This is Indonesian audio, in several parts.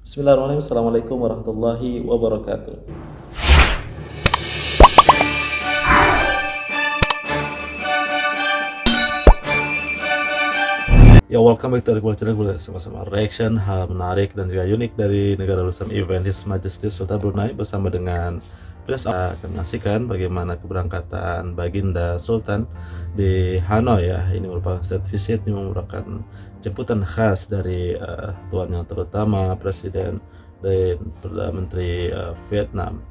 Bismillahirrahmanirrahim. Assalamualaikum warahmatullahi wabarakatuh. Ya, welcome back to the channel. Gue sama-sama reaction hal menarik dan juga unik dari negara lulusan event His Majesty Sultan Brunei bersama dengan Prince. Akan menyaksikan bagaimana keberangkatan Baginda Sultan di Hanoi ya. Ini merupakan state visit, ini merupakan jemputan khas dari tuan yang terutama Presiden dan Perdana Menteri Vietnam.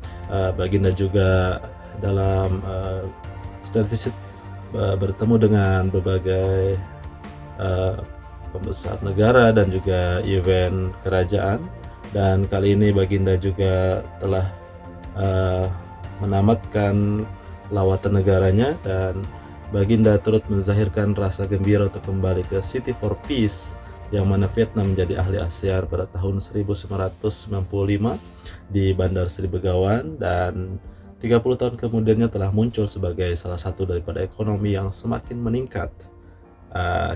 Baginda juga dalam state visit bertemu dengan berbagai pembesar negara dan juga event kerajaan, dan kali ini Baginda juga telah menamatkan lawatan negaranya, dan Baginda turut menzahirkan rasa gembira untuk kembali ke City for Peace yang mana Vietnam menjadi ahli ASEAN pada tahun 1995 di Bandar Sri Begawan, dan 30 tahun kemudiannya telah muncul sebagai salah satu daripada ekonomi yang semakin meningkat.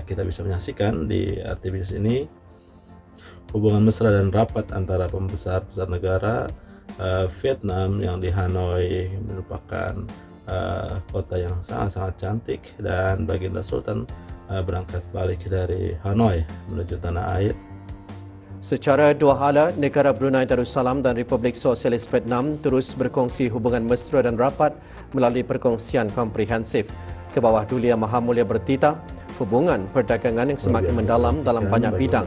Kita bisa menyaksikan di RTBS ini hubungan mesra dan rapat antara pembesar-besar negara Vietnam yang di Hanoi merupakan kota yang sangat-sangat cantik, dan Baginda Sultan berangkat balik dari Hanoi menuju tanah air. Secara dua hala, negara Brunei Darussalam dan Republik Sosialis Vietnam terus berkongsi hubungan mesra dan rapat melalui perkongsian komprehensif. Ke bawah Dulia Maha Mulia bertitah hubungan perdagangan yang semakin mendalam dalam banyak bidang,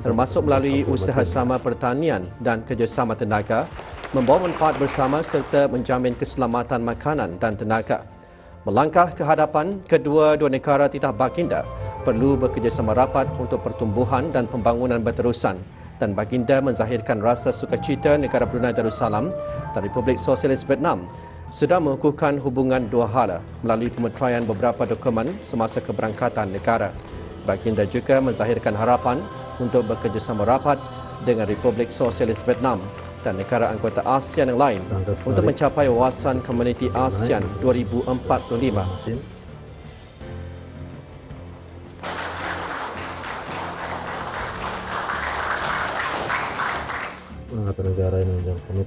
termasuk melalui usaha sama pertanian dan kerjasama tenaga, membawa manfaat bersama serta menjamin keselamatan makanan dan tenaga. Melangkah ke hadapan, kedua-dua negara titah Baginda perlu bekerjasama rapat untuk pertumbuhan dan pembangunan berterusan, dan Baginda menzahirkan rasa sukacita negara Brunei Darussalam dan Republik Sosialis Vietnam sedang mengukuhkan hubungan dua hala melalui pemeteraian beberapa dokumen semasa keberangkatan negara. Baginda juga menzahirkan harapan untuk bekerjasama rapat dengan Republik Sosialis Vietnam dan negara anggota ASEAN yang lain untuk mencapai wawasan Komuniti ASEAN 2045.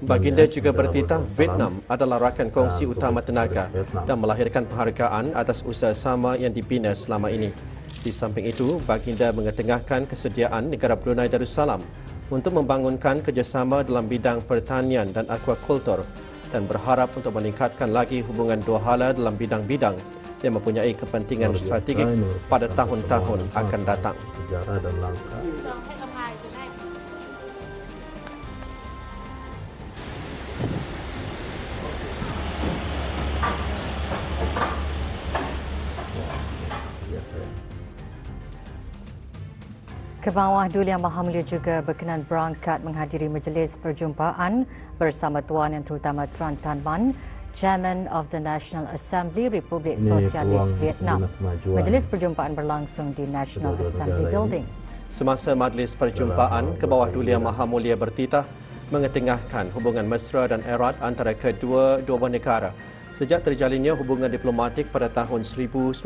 Baginda juga bertitah Vietnam adalah rakan kongsi utama tenaga dan melahirkan penghargaan atas usaha sama yang dibina selama ini. Di samping itu, Baginda mengetengahkan kesediaan negara Brunei Darussalam untuk membangunkan kerjasama dalam bidang pertanian dan aquakultur, dan berharap untuk meningkatkan lagi hubungan dua hala dalam bidang-bidang yang mempunyai kepentingan strategik pada tahun-tahun akan datang. Sejarah dan langkah. Ke bawah Duli Yang Maha Mulia juga berkenan berangkat menghadiri majlis perjumpaan bersama Tuan Yang Terutama Tran Tan Man, Chairman of the National Assembly Republik Sosialis Vietnam. Majlis perjumpaan berlangsung di National Assembly Building. Semasa majlis perjumpaan, ke bawah Duli Yang Maha Mulia bertitah mengetengahkan hubungan mesra dan erat antara kedua-dua negara sejak terjalinnya hubungan diplomatik pada tahun 1992.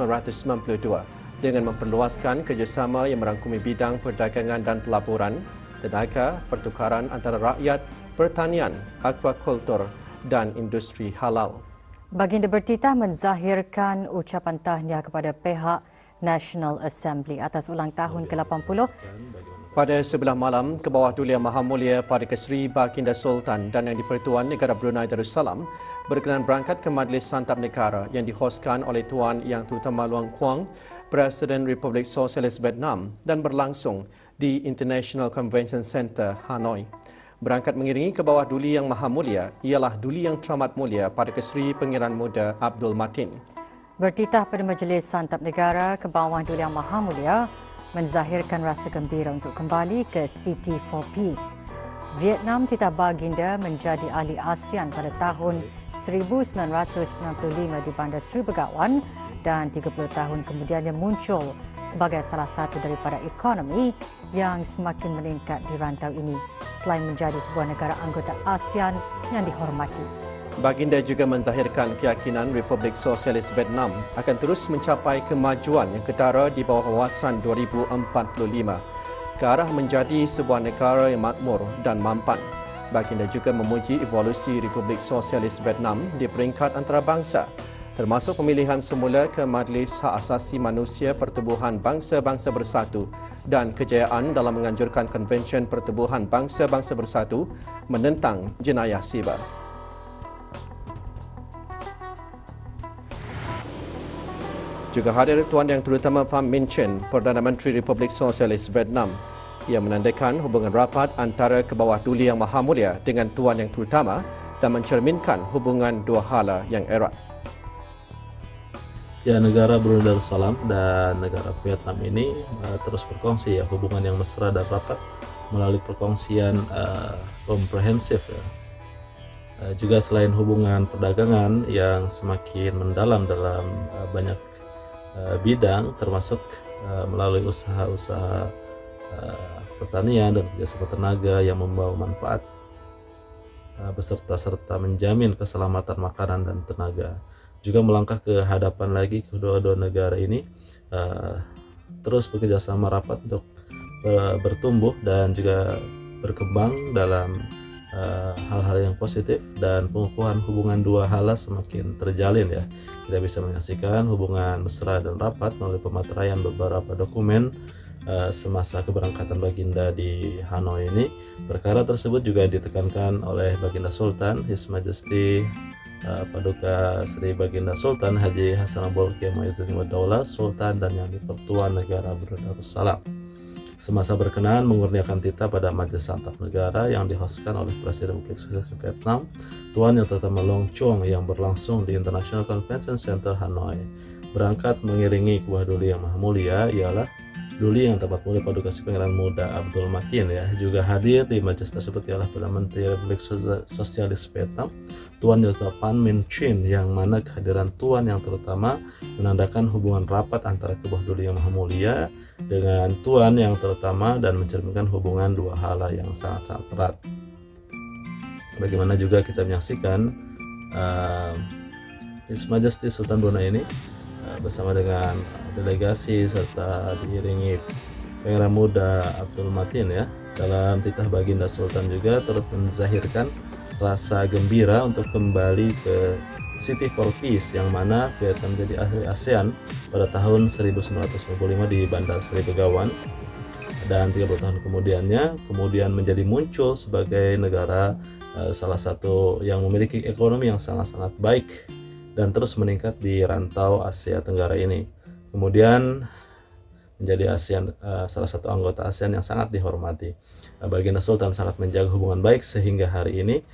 Dengan memperluaskan kerjasama yang merangkumi bidang perdagangan dan pelaburan, tenaga, pertukaran antara rakyat, pertanian, aquakultur dan industri halal. Baginda bertitah menzahirkan ucapan tahniah kepada pihak National Assembly atas ulang tahun ke-80. Pada sebelah malam, ke bawah Duli Yang Maha Mulia Perdana Seri Baginda Sultan dan Yang di-Pertuan Negara Brunei Darussalam berkenan berangkat ke Majlis Santap Negara yang dihoskan oleh Tuan Yang Terutama Luang Quang, Presiden Republik Sosialis Vietnam, dan berlangsung di International Convention Center, Hanoi. Berangkat mengiringi ke bawah Duli Yang Maha Mulia ialah Duli Yang Teramat Mulia Perdana Seri Pangeran Muda Abdul Matin. Bertitah pada Majlis Santap Negara, ke bawah Duli Yang Maha Mulia menzahirkan rasa gembira untuk kembali ke City for Peace. Vietnam titah Baginda menjadi ahli ASEAN pada tahun 1995 di Bandar Sri Begawan, dan 30 tahun kemudiannya muncul sebagai salah satu daripada ekonomi yang semakin meningkat di rantau ini selain menjadi sebuah negara anggota ASEAN yang dihormati. Baginda juga menzahirkan keyakinan Republik Sosialis Vietnam akan terus mencapai kemajuan yang ketara di bawah wawasan 2045. ke arah menjadi sebuah negara yang makmur dan mampan. Baginda juga memuji evolusi Republik Sosialis Vietnam di peringkat antarabangsa, termasuk pemilihan semula ke Majlis Hak Asasi Manusia Pertubuhan Bangsa-Bangsa Bersatu dan kejayaan dalam menganjurkan Konvensyen Pertubuhan Bangsa-Bangsa Bersatu menentang jenayah siber. Juga hadir Tuan Yang Terutama Pham Minh Chinh, Perdana Menteri Republik Sosialis Vietnam, yang menandakan hubungan rapat antara Kebawah Duli Yang Maha Mulia dengan Tuan Yang Terutama dan mencerminkan hubungan dua hala yang erat. Ya, negara Brunei Darussalam dan negara Vietnam ini terus berkongsi ya hubungan yang mesra dan rapat melalui perkongsian komprehensif ya. Juga selain hubungan perdagangan yang semakin mendalam dalam banyak bidang, termasuk melalui usaha-usaha pertanian dan kerjasama tenaga yang membawa manfaat beserta menjamin keselamatan makanan dan tenaga. Juga melangkah ke hadapan lagi, kedua-dua negara ini terus bekerjasama rapat untuk bertumbuh dan juga berkembang dalam hal-hal yang positif, dan pengukuhan hubungan dua hala semakin terjalin ya. Kita bisa menyaksikan hubungan mesra dan rapat melalui pemateraian beberapa dokumen semasa keberangkatan Baginda di Hanoi ini. Perkara tersebut juga ditekankan oleh Baginda Sultan His Majesty Paduka Sri Baginda Sultan Haji Hassanal Bolkiah Muizzin wa Daulah Sultan dan Yang di-Pertuan Negara Brunei Darussalam semasa berkenan mengurniakan titah pada Majelis Santap Negara yang dihostkan oleh Presiden Republik Sosialis Vietnam Tuan Yang Terutama Long Chuong yang berlangsung di International Convention Center Hanoi. Berangkat mengiringi Kebawah Duli Yang Maha Mulia ialah Duli Yang Terhormat Mulia Paduka Sri Pangeran Muda Abdul Matin ya. Juga hadir di majelis tersebut ialah Perdana Menteri Republik Sosialis Vietnam Tuan Yang Terutama Pham Minh Chinh, yang mana kehadiran Tuan Yang Terutama menandakan hubungan rapat antara Kebawah Duli Yang Maha Mulia dengan Tuan Yang Terutama dan mencerminkan hubungan dua hala yang sangat-sangat erat. Bagaimana juga kita menyaksikan His Majesty Sultan Brunei ini bersama dengan delegasi serta diiringi Pangeran Muda Abdul Matin ya. Dalam titah Baginda Sultan juga turut menzahirkan rasa gembira untuk kembali ke City for Peace, yang mana Vietnam jadi ahli ASEAN pada tahun 1955 di Bandar Seri Begawan, dan 30 tahun kemudian menjadi muncul sebagai negara salah satu yang memiliki ekonomi yang sangat-sangat baik dan terus meningkat di rantau Asia Tenggara ini. Kemudian menjadi ASEAN, salah satu anggota ASEAN yang sangat dihormati. Baginda Sultan sangat menjaga hubungan baik sehingga hari ini.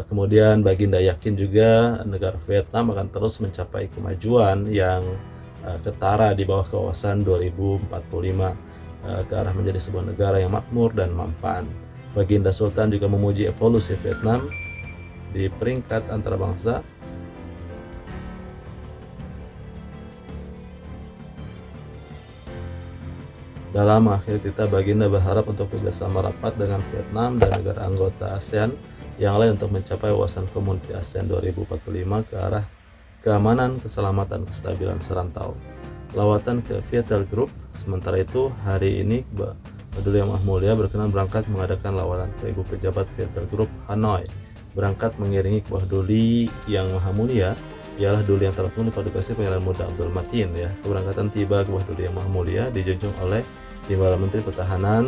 Kemudian Baginda yakin juga negara Vietnam akan terus mencapai kemajuan yang ketara di bawah kawasan 2045 ke arah menjadi sebuah negara yang makmur dan mampan. Baginda Sultan juga memuji evolusi Vietnam di peringkat antarabangsa. Dalam akhir titah, Baginda berharap untuk kerjasama rapat dengan Vietnam dan negara anggota ASEAN yang lain untuk mencapai wawasan komuniti ASEAN 2045 ke arah keamanan, keselamatan, kestabilan serantau. Lawatan ke Vietel Group. Sementara itu, hari ini Kebawah Duli Yang Maha Mulia berkenan berangkat mengadakan lawatan ke Ibu Pejabat Vietel Group Hanoi. Berangkat mengiringi Kebawah Duli Yang Maha Mulia ialah Duli Yang Terhormat Mulia Paduka Sri Pangeran Muda Abdul Matin ya. Keberangkatan tiba Kebawah Duli Yang Maha Mulia dijunjung oleh Timbalan Menteri Pertahanan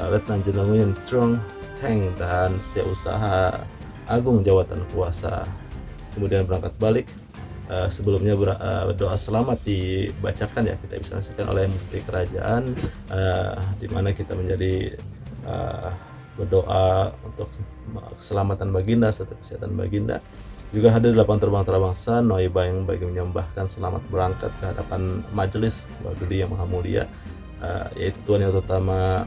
Letnan Jeneral Nguyen Truong Thanh dan Setiausaha Agung Jawatan Kuasa. Kemudian berangkat balik. Sebelumnya doa selamat dibacakan ya, kita bisa saksikan oleh Mufti Kerajaan, di mana kita menjadi berdoa untuk keselamatan Baginda serta kesehatan Baginda. Juga hadir 8 terbang antarabangsa Noiba yang bagi menyembahkan selamat berangkat ke hadapan majelis Kebawah Duli Yang Maha Mulia, yaitu Tuan Yang Terutama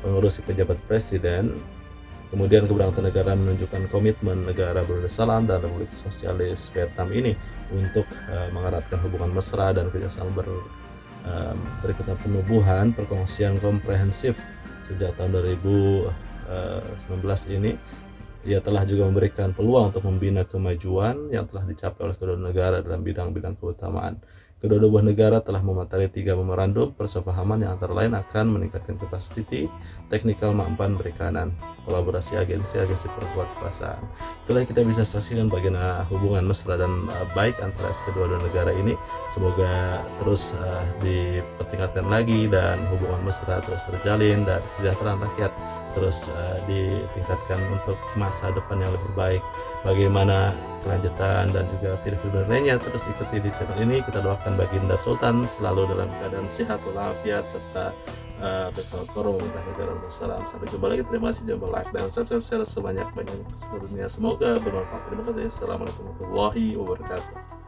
Pengurusi Pejabat Presiden. Kemudian keberangkatan negara menunjukkan komitmen negara Brunei Darussalam dan Republik Sosialis Vietnam ini untuk mengeratkan hubungan mesra dan kerjasama berikutan penubuhan perkongsian komprehensif sejak tahun 2019 ini. Ia telah juga memberikan peluang untuk membina kemajuan yang telah dicapai oleh kedua negara dalam bidang-bidang keutamaan. Kedua buah negara telah memateri 3 memorandum persepahaman yang antara lain akan meningkatkan kapasiti teknikal mampan perikanan, kolaborasi agensi-agensi perkuat kekuasaan. Itulah yang kita bisa saksikan bagaimana hubungan mesra dan baik antara kedua negara ini. Semoga terus dipertingkatkan lagi dan hubungan mesra terus terjalin dan kesejahteraan rakyat terus ditingkatkan untuk masa depan yang lebih baik. Bagaimana kelanjutan dan juga video-video lainnya terus ikuti di channel ini. Kita doakan Baginda Sultan selalu dalam keadaan sehat walafiat serta kekal korup pemerintah negara Darussalam. Sampai jumpa lagi. Terima kasih. Jangan lupa like dan subscribe sebanyak-banyak seluruh dunia. Semoga bermanfaat. Terima kasih. Assalamualaikum warahmatullahi wabarakatuh.